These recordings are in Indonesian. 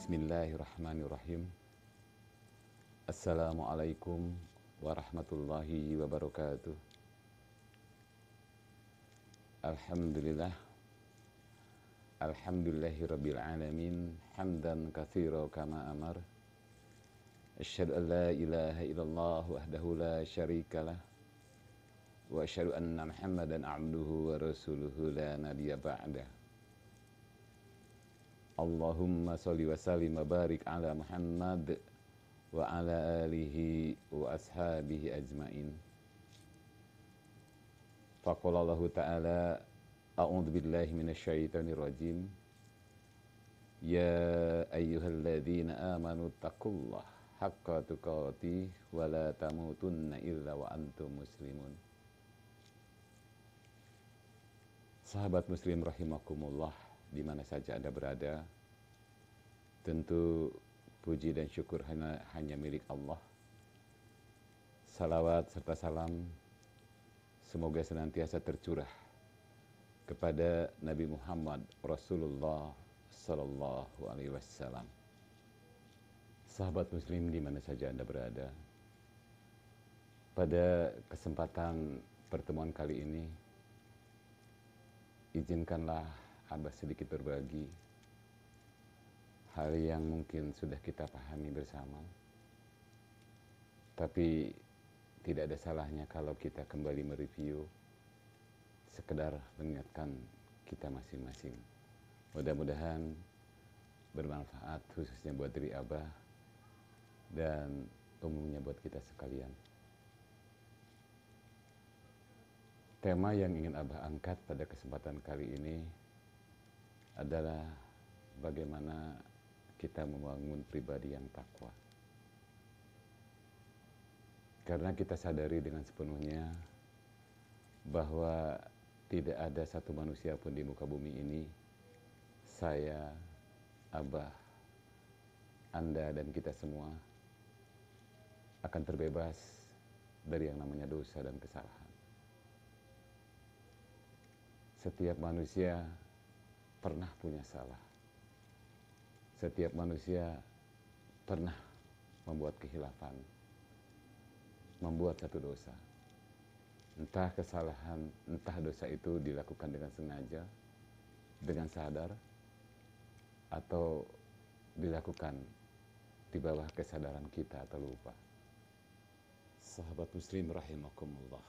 Bismillahirrahmanirrahim. Assalamualaikum warahmatullahi wabarakatuh. Alhamdulillah. Alhamdulillahi rabbil alamin. Hamdan katsira kama amar. Asyhadu an la ilaha illallah wahdahu la syarikalah. Wa asyhadu anna Muhammadan abduhu wa rasuluhu la nabiyya ba'dah. Allahumma sholli wa sallim wa barik ala Muhammad wa ala alihi wa ashabihi ajmain. Faqala Allah Ta'ala, a'udzu billahi minasyaitonir rajim. Ya ayyuhalladzina amanu taqullaha haqqa tuqatih wa la tamutunna illa wa antum muslimun. Sahabat muslim rahimakumullah, di mana saja Anda berada, tentu puji dan syukur hanya milik Allah. Salawat serta salam semoga senantiasa tercurah kepada Nabi Muhammad Rasulullah Sallallahu Alaihi Wasallam. Sahabat muslim di mana saja Anda berada, pada kesempatan pertemuan kali ini, izinkanlah Abah sedikit berbagi hal yang mungkin sudah kita pahami bersama, tapi tidak ada salahnya kalau kita kembali mereview, sekedar mengingatkan kita masing-masing. Mudah-mudahan bermanfaat, khususnya buat diri Abah dan umumnya buat kita sekalian. Tema yang ingin Abah angkat pada kesempatan kali ini adalah bagaimana kita membangun pribadi yang takwa. Karena kita sadari dengan sepenuhnya bahwa tidak ada satu manusia pun di muka bumi ini, saya, Abah, Anda, dan kita semua akan terbebas dari yang namanya dosa dan kesalahan. Setiap manusia pernah punya salah. Setiap manusia pernah membuat khilafan, membuat satu dosa. Entah kesalahan, entah dosa itu dilakukan dengan sengaja, dengan sadar, atau dilakukan di bawah kesadaran kita atau lupa. Sahabat muslim rahimakumullah,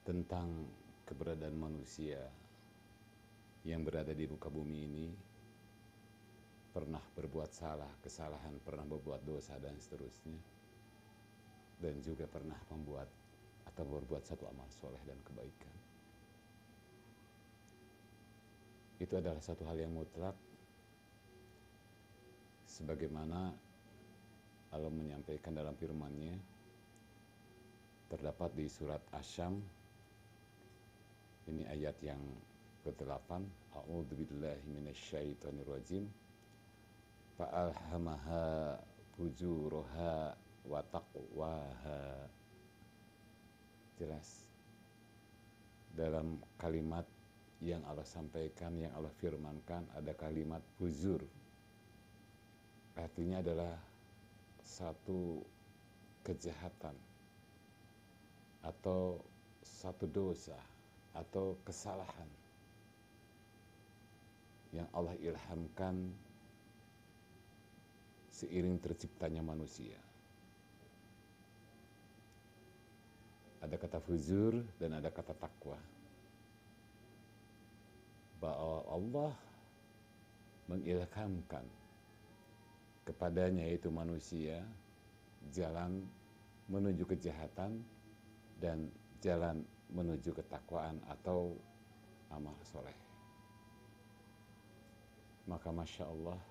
tentang keberadaan manusia yang berada di muka bumi ini, pernah berbuat salah, kesalahan, pernah berbuat dosa dan seterusnya, dan juga pernah membuat atau berbuat satu amal soleh dan kebaikan. Itu adalah satu hal yang mutlak, sebagaimana Allah menyampaikan dalam firman-Nya, terdapat di surat Asy-Syams, ini ayat yang ke-8, a'udzu billahi minasyaitonir rajim, fa'alhamaha fujuraha wa taqwaha. Jelas dalam kalimat yang Allah sampaikan, yang Allah firmankan, ada kalimat fujur. Artinya adalah satu kejahatan atau satu dosa atau kesalahan yang Allah ilhamkan seiring terciptanya manusia. Ada kata fujur dan ada kata takwa. Bahwa Allah mengilhamkan kepadanya, yaitu manusia, jalan menuju kejahatan dan jalan menuju ketakwaan atau amal soleh. Maka Masya Allah,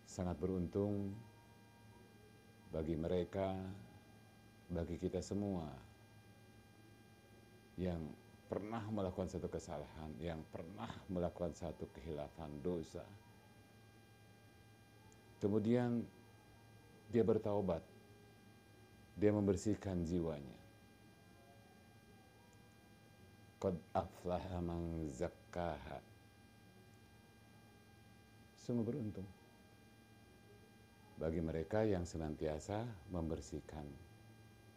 sangat beruntung bagi mereka, bagi kita semua yang pernah melakukan satu kesalahan, yang pernah melakukan satu khilafan, dosa. Kemudian dia bertaubat, dia membersihkan jiwanya. Qad aflaha man zakkaha Sungguh beruntung bagi mereka yang senantiasa membersihkan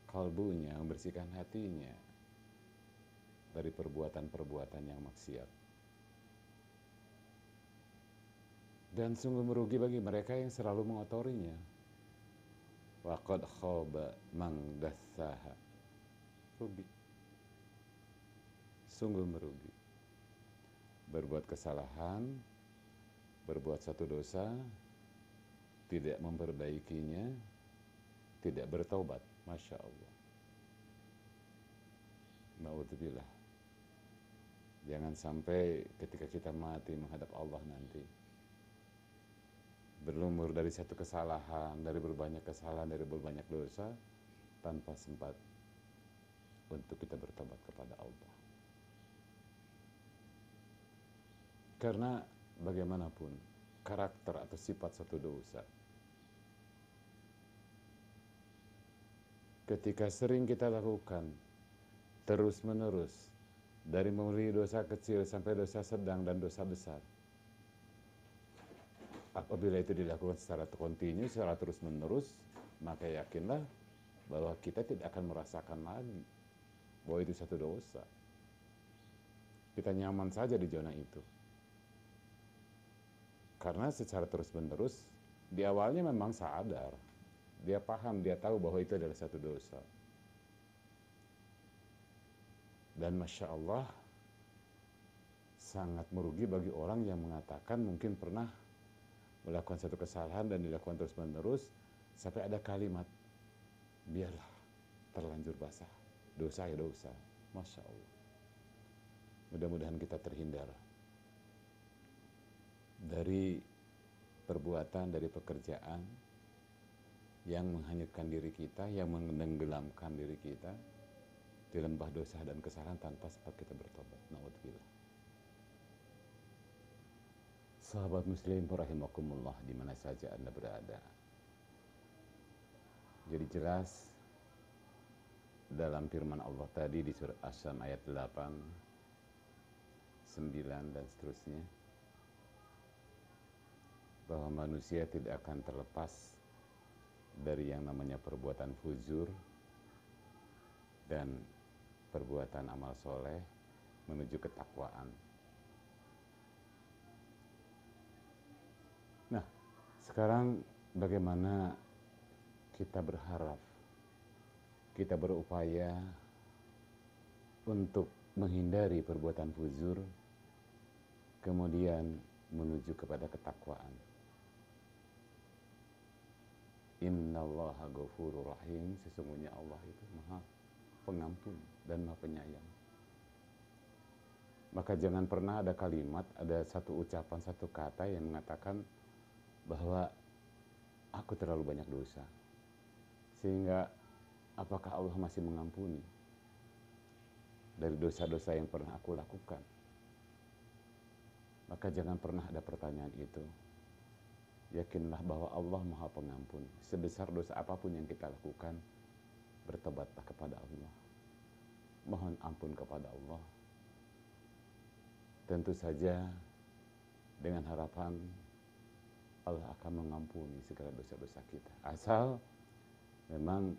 kalbunya, membersihkan hatinya dari perbuatan-perbuatan yang maksiat. Dan sungguh merugi bagi mereka yang selalu mengotorinya. Wa qad khaba man dassaha. Rugi. Sungguh merugi. Berbuat kesalahan, berbuat satu dosa, tidak memperbaikinya, tidak bertaubat. Masya Allah. Na'udzubillah. Jangan sampai ketika kita mati menghadap Allah nanti, berlumur dari satu kesalahan, dari berbanyak kesalahan, dari berbanyak dosa, tanpa sempat untuk kita bertobat kepada Allah. Karena bagaimanapun karakter atau sifat satu dosa, ketika sering kita lakukan terus menerus, dari mulai dosa kecil sampai dosa sedang dan dosa besar, apabila itu dilakukan secara kontinu, secara terus menerus, maka yakinlah bahwa kita tidak akan merasakan lagi bahwa itu satu dosa. Kita nyaman saja di zona itu. Karena secara terus-menerus, di awalnya memang sadar. Dia paham, dia tahu bahwa itu adalah satu dosa. Dan Masya Allah, sangat merugi bagi orang yang mengatakan mungkin pernah melakukan satu kesalahan dan dilakukan terus-menerus, sampai ada kalimat, biarlah terlanjur basah. Dosa ya dosa. Masya Allah. Mudah-mudahan kita terhindar dari perbuatan, dari pekerjaan yang menghanyutkan diri kita, yang menenggelamkan diri kita di lembah dosa dan kesalahan tanpa sempat kita bertobat. Na'udzubillah. Sahabat muslim rahimakumullah, di mana saja Anda berada. Jadi jelas dalam firman Allah tadi di surat Asy-Syams ayat 8, 9 dan seterusnya, bahwa manusia tidak akan terlepas dari yang namanya perbuatan fujur dan perbuatan amal soleh menuju ketakwaan. Nah, sekarang bagaimana kita berharap, kita berupaya untuk menghindari perbuatan fujur, kemudian menuju kepada ketakwaan. Innallaha ghafurur rahim, sesungguhnya Allah itu Maha Pengampun dan Maha Penyayang. Maka jangan pernah ada kalimat, ada satu ucapan, satu kata yang mengatakan bahwa aku terlalu banyak dosa, sehingga apakah Allah masih mengampuni dari dosa-dosa yang pernah aku lakukan? Maka jangan pernah ada pertanyaan itu. Yakinlah bahwa Allah Maha Pengampun. Sebesar dosa apapun yang kita lakukan, bertobatlah kepada Allah. Mohon ampun kepada Allah. Tentu saja dengan harapan Allah akan mengampuni segala dosa-dosa kita. Asal memang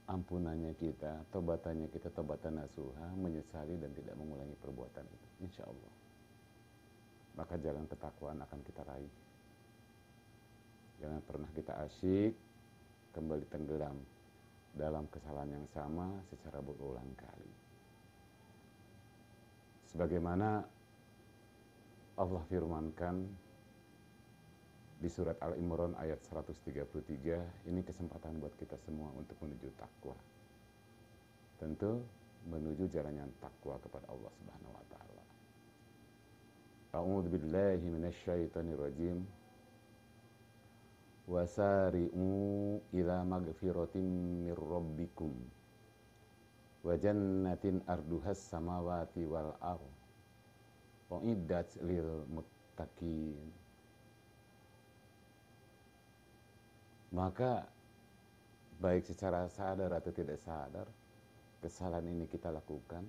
ampunannya kita, tobatannya kita, tobatan nasuha, menyesali dan tidak mengulangi perbuatan itu. Insya Allah. Maka jalan ketakwaan akan kita raih. Jangan pernah kita asyik kembali tenggelam dalam kesalahan yang sama secara berulang kali. Sebagaimana Allah firmankan di surat Al-Imran ayat 133, ini kesempatan buat kita semua untuk menuju takwa. Tentu menuju jalan yang takwa kepada Allah Subhanahu wa taala. A'udzu billahi minasyaitonir rajim. Wasari'u ila magfiratin mir rabbikum wa jannatin arduhas samawati wal ardh uiddat lil muttaqin. Maka baik secara sadar atau tidak sadar, kesalahan ini kita lakukan.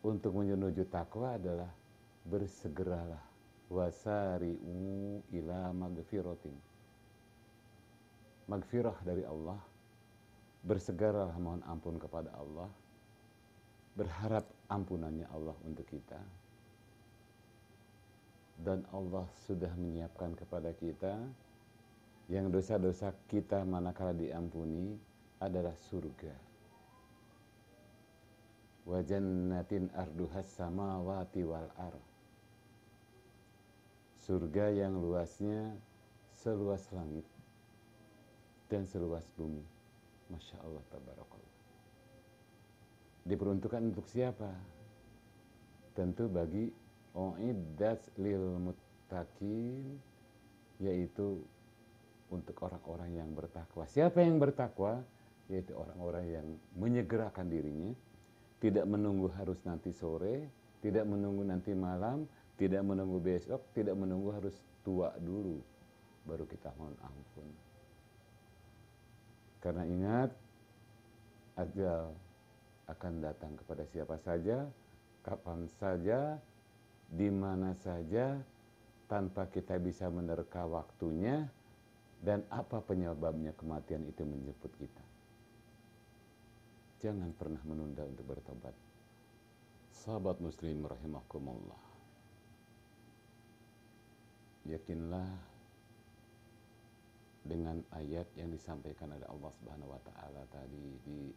Untuk menuju takwa adalah bersegeralah wasari'u ila magfiratin. Magfirah dari Allah, bersegeralah mohon ampun kepada Allah, berharap ampunannya Allah untuk kita. Dan Allah sudah menyiapkan kepada kita yang dosa-dosa kita manakala diampuni adalah surga. Wa jannatin arduhas samawati wal ar. Surga yang luasnya seluas langit dan seluas bumi. Masya Allah, tabarakallah. Diperuntukkan untuk siapa? Tentu bagi uiddat lil muttaqin, yaitu untuk orang-orang yang bertakwa. Siapa yang bertakwa? Yaitu orang-orang yang menyegerakan dirinya, tidak menunggu harus nanti sore, tidak menunggu nanti malam, tidak menunggu besok, tidak menunggu harus tua dulu baru kita mohon ampun. Karena ingat, ajal akan datang kepada siapa saja, kapan saja, di mana saja, tanpa kita bisa menerka waktunya dan apa penyebabnya kematian itu menjemput kita. Jangan pernah menunda untuk bertobat. Sahabat muslim rahimakumullah. Yakinlah dengan ayat yang disampaikan oleh Allah Subhanahu wa taala tadi di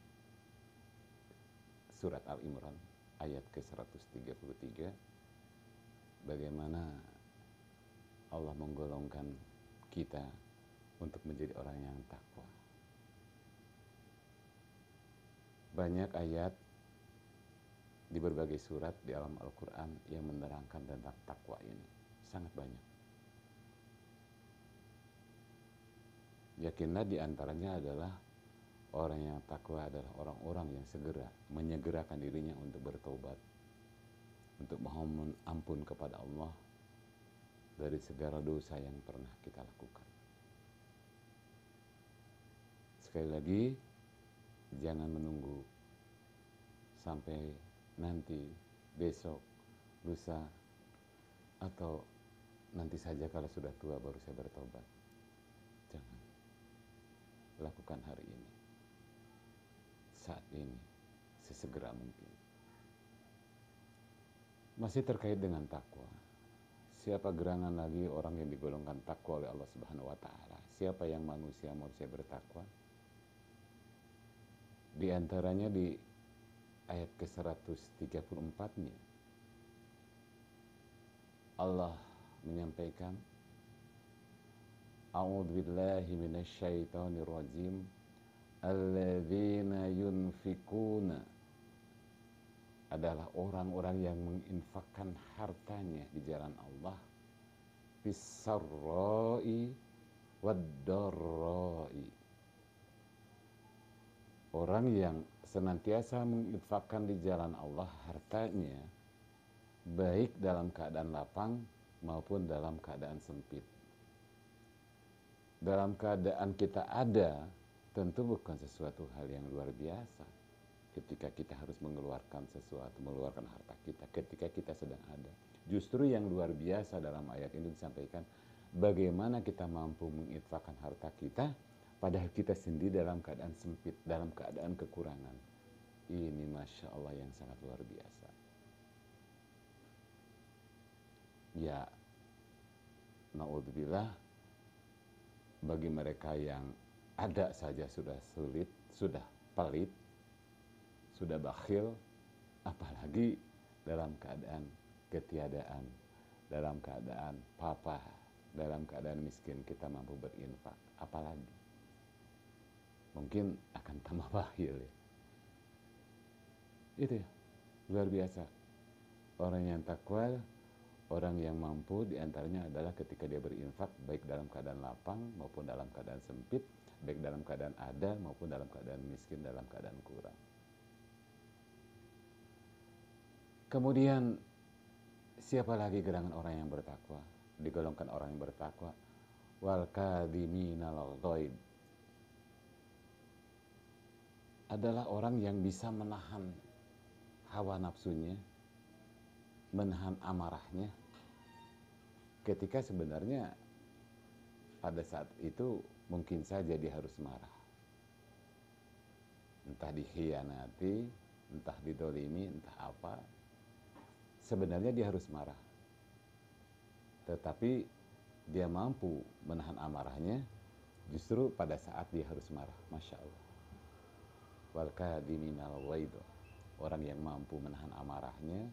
surat Al-Imran ayat ke-133, bagaimana Allah menggolongkan kita untuk menjadi orang yang takwa. Banyak ayat di berbagai surat di alam Al-Quran yang menerangkan tentang takwa ini. Sangat banyak. Yakinlah di antaranya adalah orang yang takwa adalah orang-orang yang segera menyegerakan dirinya untuk bertobat, untuk mohon ampun kepada Allah dari segala dosa yang pernah kita lakukan. Sekali lagi, jangan menunggu sampai nanti, besok, lusa, atau nanti saja kalau sudah tua baru saya bertobat. Jangan. Lakukan hari ini, saat ini, sesegera mungkin. Masih terkait dengan takwa. Siapa gerangan lagi orang yang digolongkan takwa oleh Allah Subhanahu wa taala? Siapa yang manusia bertakwa? Di antaranya di ayat ke-134-nya Allah menyampaikan, A'udzu billahi minasyaitonir rajim. Alladzina yunfikuna adalah orang-orang yang menginfakkan hartanya di jalan Allah, fis-sarra'i wad-dharra'i. Orang yang senantiasa menginfakkan di jalan Allah hartanya, baik dalam keadaan lapang maupun dalam keadaan sempit. Dalam keadaan kita ada, tentu bukan sesuatu hal yang luar biasa. Ketika kita harus mengeluarkan sesuatu, mengeluarkan harta kita, ketika kita sedang ada. Justru yang luar biasa dalam ayat ini disampaikan, bagaimana kita mampu menginfakkan harta kita, padahal kita sendiri dalam keadaan sempit, dalam keadaan kekurangan. Ini Masya Allah yang sangat luar biasa. Ya, na'udzubillah, bagi mereka yang ada saja sudah sulit, sudah pelit, sudah bakhil, apalagi dalam keadaan ketiadaan, dalam keadaan papa, dalam keadaan miskin kita mampu berinfak, apalagi mungkin akan tambah bakhil ya. Itu ya, luar biasa. Orang yang takwa, orang yang mampu diantaranya adalah ketika dia berinfak, baik dalam keadaan lapang maupun dalam keadaan sempit, baik dalam keadaan ada maupun dalam keadaan miskin, dalam keadaan kurang. Kemudian siapa lagi gerangan orang yang bertakwa? Digolongkan orang yang bertakwa, wal kadhiminal ghaid, adalah orang yang bisa menahan hawa nafsunya, menahan amarahnya, ketika sebenarnya pada saat itu mungkin saja dia harus marah. Entah dikhianati, entah didolimi, entah apa. Sebenarnya dia harus marah. Tetapi dia mampu menahan amarahnya justru pada saat dia harus marah. Masya Allah. Wal kadhiminal ghaidh. Orang yang mampu menahan amarahnya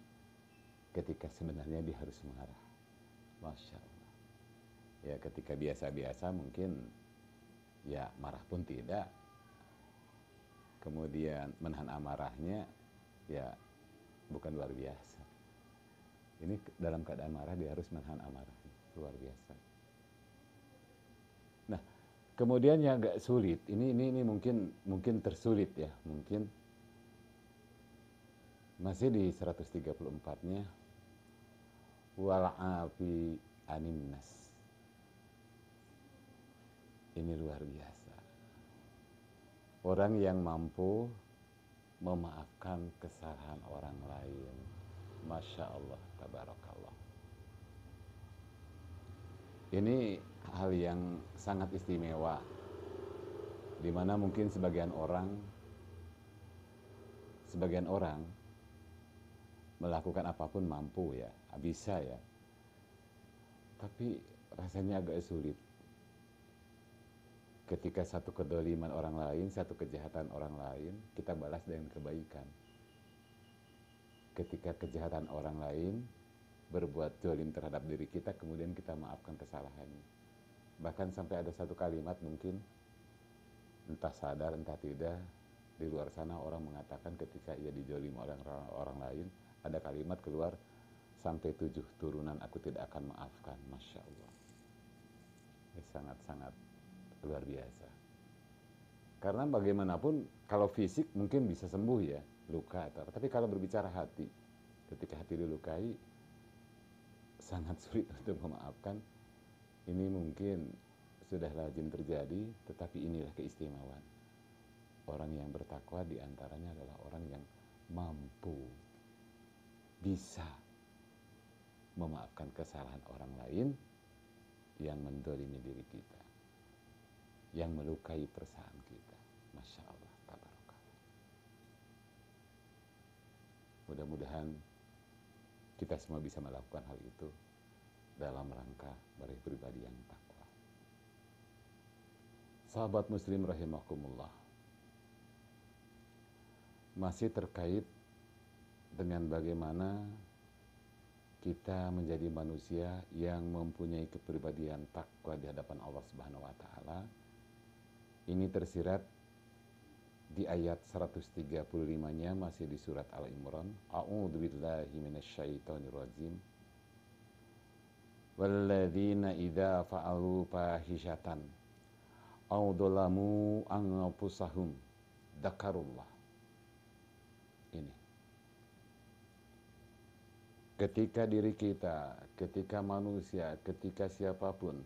ketika sebenarnya dia harus marah. Masya Allah. Ya ketika biasa-biasa mungkin ya marah pun tidak. Kemudian menahan amarahnya ya bukan luar biasa. Ini dalam keadaan marah dia harus menahan amarahnya. Luar biasa. Nah, kemudian yang agak sulit, ini mungkin tersulit ya, mungkin masih di 134-nya wal'afi aninnas. Ini luar biasa. Orang yang mampu memaafkan kesalahan orang lain. Masya Allah, tabarakallah. Ini hal yang sangat istimewa, di mana mungkin sebagian orang melakukan apapun mampu ya, bisa ya. Tapi rasanya agak sulit ketika satu kedoliman orang lain, satu kejahatan orang lain, kita balas dengan kebaikan. Ketika kejahatan orang lain berbuat zalim terhadap diri kita, kemudian kita maafkan kesalahannya. Bahkan sampai ada satu kalimat mungkin, entah sadar entah tidak, di luar sana orang mengatakan ketika ia dizalim oleh orang lain, ada kalimat keluar, sampai 7 turunan aku tidak akan maafkan. Masya Allah. Ini sangat-sangat luar biasa. Karena bagaimanapun kalau fisik mungkin bisa sembuh ya, luka atau, tapi kalau berbicara hati, ketika hati dilukai sangat sulit untuk memaafkan. Ini mungkin sudah lazim terjadi, tetapi inilah keistimewaan orang yang bertakwa. Diantaranya adalah orang yang mampu bisa memaafkan kesalahan orang lain yang mendolimi diri kita, yang melukai perasaan kita. Masya Allah, tabarakallah. Mudah-mudahan kita semua bisa melakukan hal itu dalam rangka meraih pribadi yang takwa. Sahabat muslim rahimakumullah, masih terkait dengan bagaimana kita menjadi manusia yang mempunyai kepribadian takwa di hadapan Allah Subhanahu wa taala. Ini tersirat di ayat 135-nya masih di surat Al-Imran. A'udzubillahi minasyaitonir rajim. Walladzina idza fa'alu fahishatan aw dzalamu anfusahum dzakarullah. Ini. Ketika diri kita, ketika manusia, ketika siapapun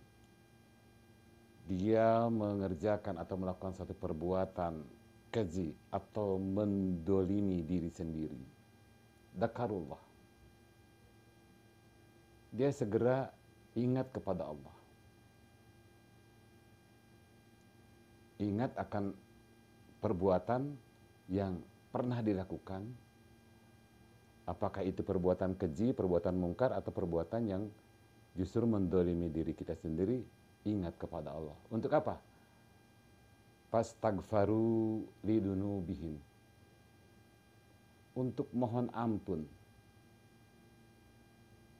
dia mengerjakan atau melakukan satu perbuatan keji atau mendolimi diri sendiri, dzakarullah, dia segera ingat kepada Allah, ingat akan perbuatan yang pernah dilakukan, apakah itu perbuatan keji, perbuatan mungkar, atau perbuatan yang justru mendolimi diri kita sendiri. Ingat kepada Allah. Untuk apa? Fastaghfaru lidunubihim. Untuk mohon ampun.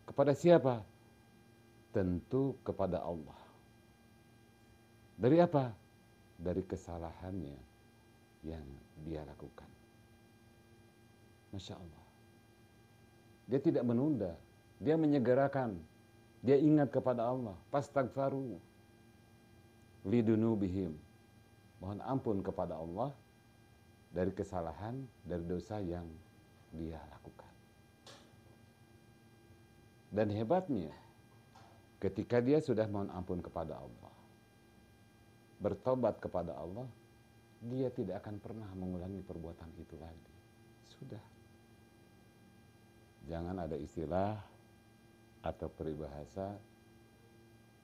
Kepada siapa? Tentu kepada Allah. Dari apa? Dari kesalahannya yang dia lakukan. Masya Allah. Dia tidak menunda. Dia menyegerakan. Dia ingat kepada Allah. Fastaghfaru lidunubihim. Mohon ampun kepada Allah dari kesalahan, dari dosa yang dia lakukan. Dan hebatnya, ketika dia sudah mohon ampun kepada Allah, bertobat kepada Allah, dia tidak akan pernah mengulangi perbuatan itu lagi. Sudah. Jangan ada istilah atau peribahasa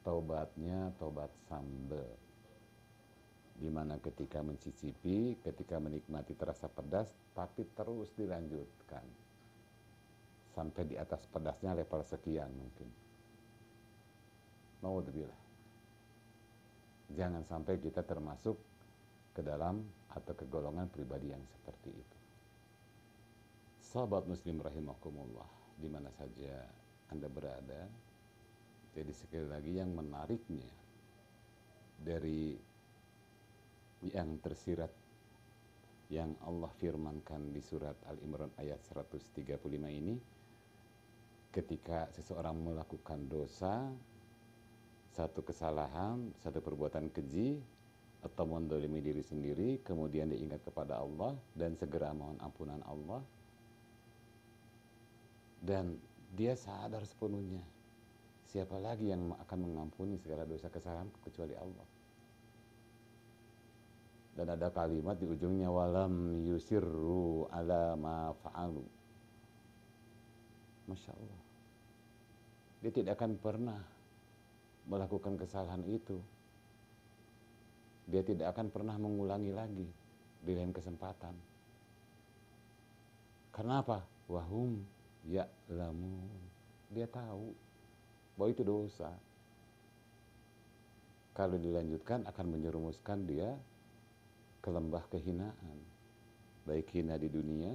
taubatnya taubat sambal, dimana ketika mencicipi, ketika menikmati terasa pedas, tapi terus dilanjutkan sampai di atas pedasnya level sekian mungkin. Naudzubillah. Jangan sampai kita termasuk ke dalam atau ke golongan pribadi yang seperti itu. Sahabat muslim rahimakumullah, di mana saja Anda berada. Jadi sekali lagi yang menariknya dari yang tersirat yang Allah firmankan di surat Al-Imran ayat 135 ini, ketika seseorang melakukan dosa, satu kesalahan, satu perbuatan keji, atau mendolimi diri sendiri, kemudian dia ingat kepada Allah dan segera mohon ampunan Allah, dan dia sadar sepenuhnya, siapa lagi yang akan mengampuni segala dosa kesalahan kecuali Allah. Dan ada kalimat di ujungnya, walam yusirru ala ma fa'alu. Masya Allah, dia tidak akan pernah melakukan kesalahan itu. Dia tidak akan pernah mengulangi lagi di lain kesempatan. Karena apa? Wahum ya'lamun. Dia tahu bahwa itu dosa. Kalau dilanjutkan akan menyerumuskan dia ke lembah kehinaan. Baik hina di dunia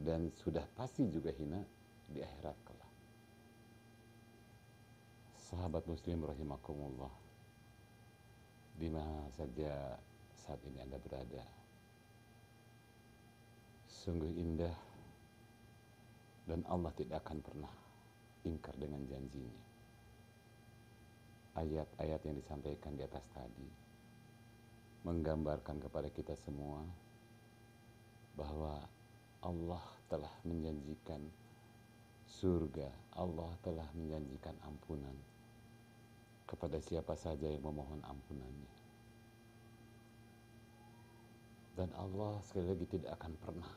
dan sudah pasti juga hina di akhirat kelak. Sahabat muslim rahimakumullah, di mana saja saat ini Anda berada, sungguh indah dan Allah tidak akan pernah ingkar dengan janjinya. Ayat-ayat yang disampaikan di atas tadi menggambarkan kepada kita semua bahwa Allah telah menjanjikan surga, Allah telah menjanjikan ampunan kepada siapa saja yang memohon ampunannya. Dan Allah sekali lagi tidak akan pernah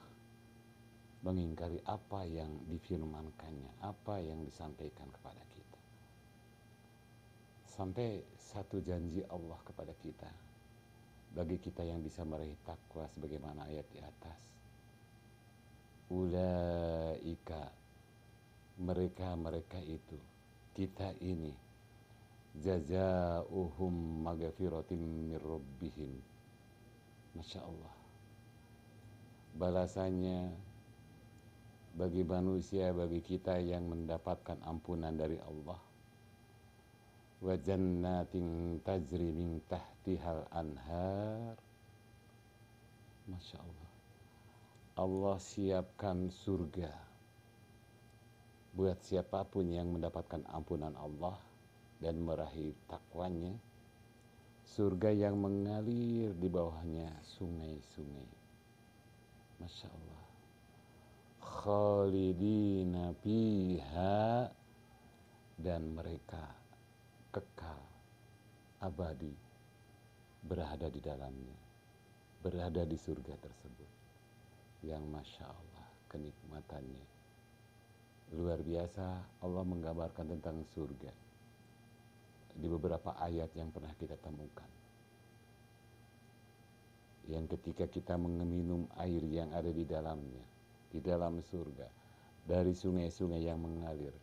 mengingkari apa yang difirmankannya, apa yang disampaikan kepada kita. Sampai satu janji Allah kepada kita, bagi kita yang bisa meraih takwa sebagaimana ayat di atas. Ulaika, mereka itu, kita ini, jazauhum maghfiratin mir rabbihim. Masya Allah, balasannya bagi manusia, bagi kita yang mendapatkan ampunan dari Allah, wa jannatin tajri min tahtihal anhar. Masya Allah, Allah siapkan surga buat siapapun yang mendapatkan ampunan Allah dan meraih takwanya. Surga yang mengalir di bawahnya sungai-sungai. Masya Allah. Khalidina fiha, dan mereka kekal abadi berada di dalamnya, berada di surga tersebut. Yang Masya Allah, kenikmatannya luar biasa. Allah menggambarkan tentang surga di beberapa ayat yang pernah kita temukan, yang ketika kita meminum air yang ada di dalamnya, di dalam surga, dari sungai-sungai yang mengalir,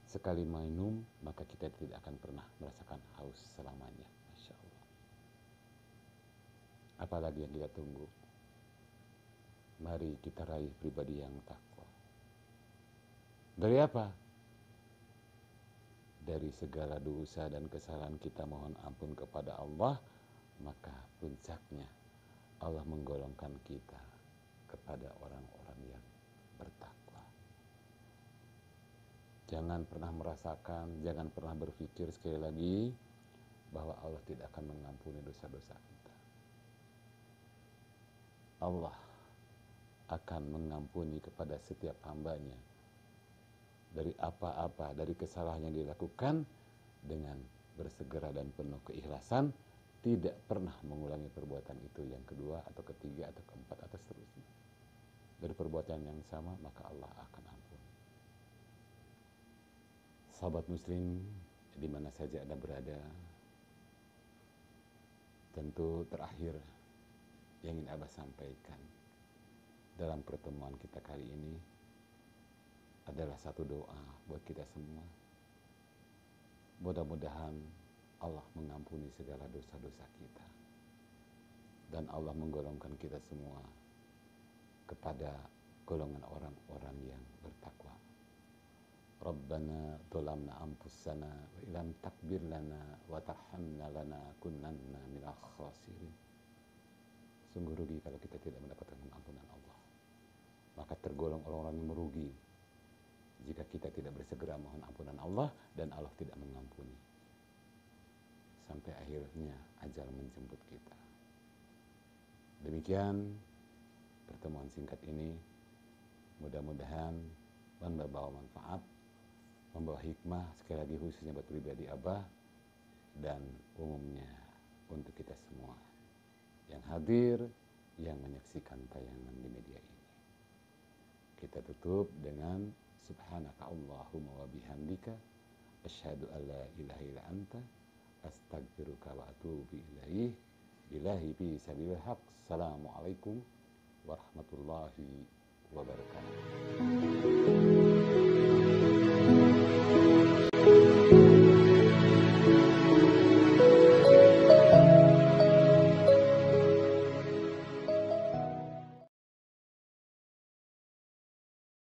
sekali minum maka kita tidak akan pernah merasakan haus selamanya. Masya Allah. Apalagi yang kita tunggu? Mari kita raih pribadi yang takwa. Dari apa? Dari segala dosa dan kesalahan kita mohon ampun kepada Allah, maka puncaknya Allah menggolongkan kita kepada orang-orang yang bertakwa. Jangan pernah merasakan, jangan pernah berpikir sekali lagi bahwa Allah tidak akan mengampuni dosa-dosa kita. Allah akan mengampuni kepada setiap hambanya dari apa-apa, dari kesalahan yang dilakukan, dengan bersegera dan penuh keikhlasan, tidak pernah mengulangi perbuatan itu yang kedua atau ketiga atau keempat atau seterusnya. Dari perbuatan yang sama maka Allah akan ampun. Sahabat muslim di mana saja Anda berada. Tentu terakhir yang ingin Abah sampaikan dalam pertemuan kita kali ini adalah satu doa buat kita semua. Mudah-mudahan Allah mengampuni segala dosa-dosa kita dan Allah menggolongkan kita semua kepada golongan orang-orang yang bertakwa. Rabbana dzalamna anfusana wa illam takbir lana wa tarhamna lanakunanna minal khasirin. Sungguh rugi kalau kita tidak mendapatkan ampunan Allah. Maka tergolong orang-orang yang merugi jika kita tidak bersegera mohon ampunan Allah dan Allah tidak mengampuni. Sampai akhirnya ajal menjemput kita. Demikian pertemuan singkat ini, mudah-mudahan membawa manfaat, membawa hikmah, sekali lagi khususnya buat pribadi Abah dan umumnya untuk kita semua yang hadir, yang menyaksikan tayangan di media ini. Kita tutup dengan subhanaka Allahumma wa bihamdika asyhadu an la ilaha illa anta astaghfiruka wa atubu ilaih. Billahi fi sabilil haq. Assalamualaikum warahmatullahi wabarakatuh.